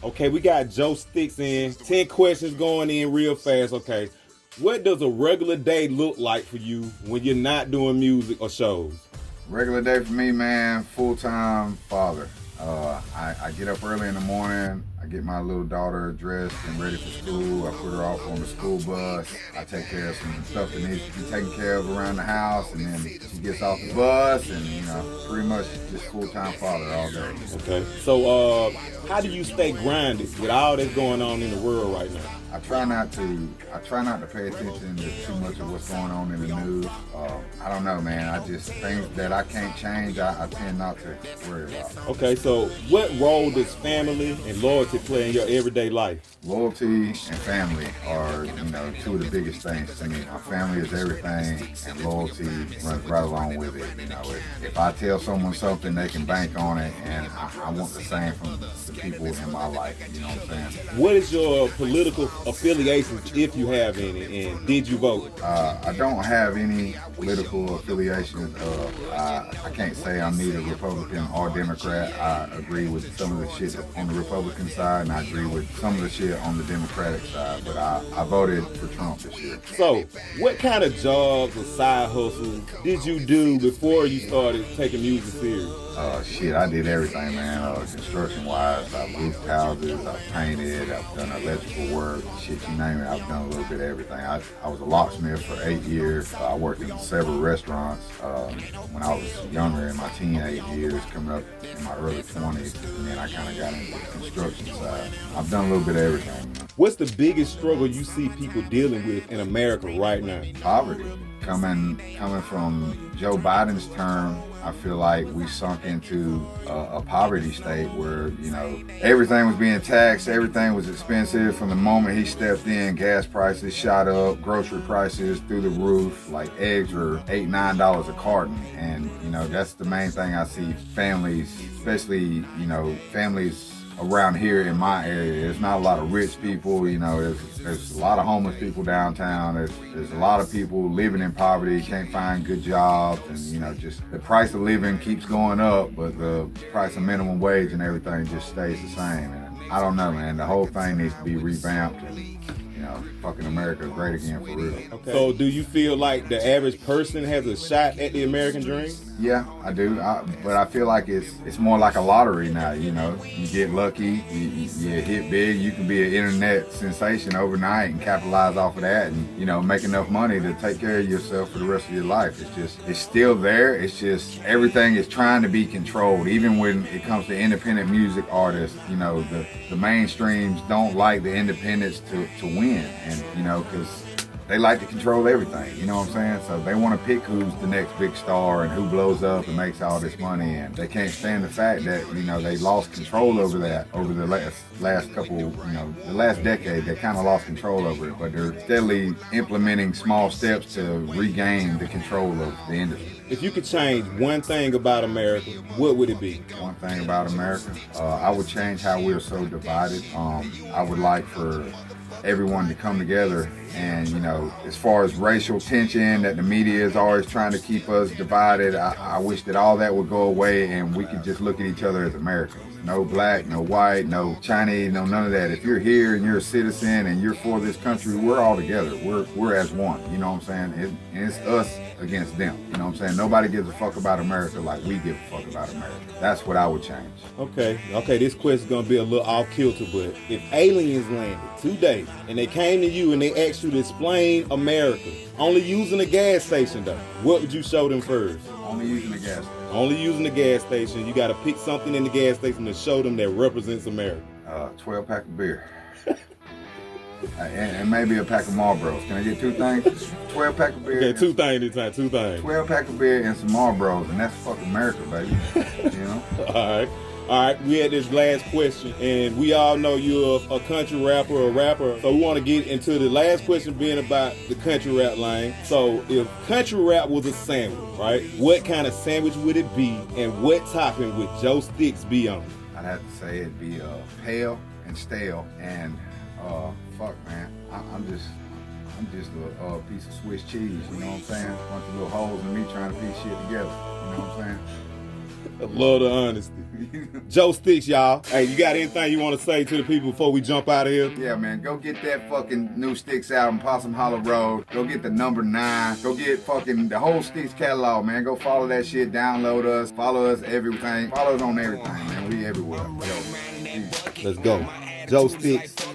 Okay, we got Joe Stixxx in. 10 questions going in real fast. Okay. What does a regular day look like for you when you're not doing music or shows? Regular day for me, man, full-time father. I get up early in the morning. I get my little daughter dressed and ready for school. I put her off on the school bus. I take care of some stuff that needs to be taken care of around the house, and then she gets off the bus, and pretty much just full-time father all day. Okay. So, how do you stay grounded with all that's going on in the world right now? I try not to pay attention to too much of what's going on in the news. I don't know, man. I just, things that I can't change, I tend not to worry about. Okay, so what role does family and loyalty play in your everyday life? Loyalty and family are, two of the biggest things to me. My family is everything, and loyalty runs right along with it. If I tell someone something, they can bank on it, and I want the same from the people in my life. You know what I'm saying? What is your political affiliations, if you have any, and did you vote? I don't have any political affiliations. I can't say I'm neither Republican or Democrat. I agree with some of the shit on the Republican side, and I agree with some of the shit on the Democratic side, but I voted for Trump this year. So, what kind of jobs or side hustles did you do before you started taking music serious? Shit, I did everything, man. Construction-wise, I've roofed houses, I've painted, I've done electrical work, shit, you name it, I've done a little bit of everything. I was a locksmith for 8 years. I worked in several restaurants when I was younger, in my teenage years, coming up in my early 20s, and then I kind of got into the construction side. I've done a little bit of everything. What's the biggest struggle you see people dealing with in America right now? Poverty. Coming from Joe Biden's term, I feel like we sunk into a poverty state where, everything was being taxed, everything was expensive. From the moment he stepped in, gas prices shot up, grocery prices through the roof, like eggs are $8, $9 a carton. And, that's the main thing I see families, especially, families around here in my area. There's not a lot of rich people, there's a lot of homeless people downtown. There's a lot of people living in poverty, can't find good jobs, and just the price of living keeps going up, but the price of minimum wage and everything just stays the same. And I don't know, man, the whole thing needs to be revamped, and fucking America is great again for real. Okay. So do you feel like the average person has a shot at the American dream? Yeah, I do, but I feel like it's more like a lottery now. You get lucky, you hit big, you can be an internet sensation overnight and capitalize off of that, and make enough money to take care of yourself for the rest of your life. It's still there. It's just everything is trying to be controlled. Even when it comes to independent music artists, the mainstreams don't like the independents to win, and because they like to control everything, you know what I'm saying? So they want to pick who's the next big star and who blows up and makes all this money, and they can't stand the fact that, they lost control over that over the last couple, the last decade. They kind of lost control over it, but they're steadily implementing small steps to regain the control of the industry. If you could change one thing about America, what would it be? One thing about America, I would change how we're so divided. I would like for everyone to come together, and as far as racial tension that the media is always trying to keep us divided, I wish that all that would go away and we could just look at each other as Americans. No black, no white, no Chinese, no none of that. If you're here and you're a citizen and you're for this country, we're all together. We're as one. You know what I'm saying? And it's us against them. You know what I'm saying? Nobody gives a fuck about America like we give a fuck about America. That's what I would change. Okay, this question's gonna be a little off kilter, but if aliens landed today and they came to you and they asked you to explain America, only using a gas station though, what would you show them first? Only using the gas station. Only using the gas station. You gotta pick something in the gas station to show them that represents America. 12-pack of beer. And maybe a pack of Marlboros. Can I get two things? 12-pack of beer. Okay, two things this time, two things. 12-pack of beer and some Marlboros, and that's fucking America, baby. All right, we had this last question, and we all know you're a country rapper, a rapper, so we want to get into the last question being about the country rap lane. So if country rap was a sandwich, right, what kind of sandwich would it be, and what topping would Joe Stixxx be on? I'd have to say it'd be pale and stale, and fuck, man, I'm just a piece of Swiss cheese, you know what I'm saying? A bunch of little holes in me trying to piece shit together, you know what I'm saying? I love the honesty. Joe Stixxx, y'all. Hey, you got anything you want to say to the people before we jump out of here? Yeah, man, go get that fucking new Stixxx album, Possum Hollow Road. Go get the number 9. Go get fucking the whole Stixxx catalog, man. Go follow that shit, download us, follow us everything. Follow us on everything, man. We everywhere. Yo, Let's go. Joe Stixxx.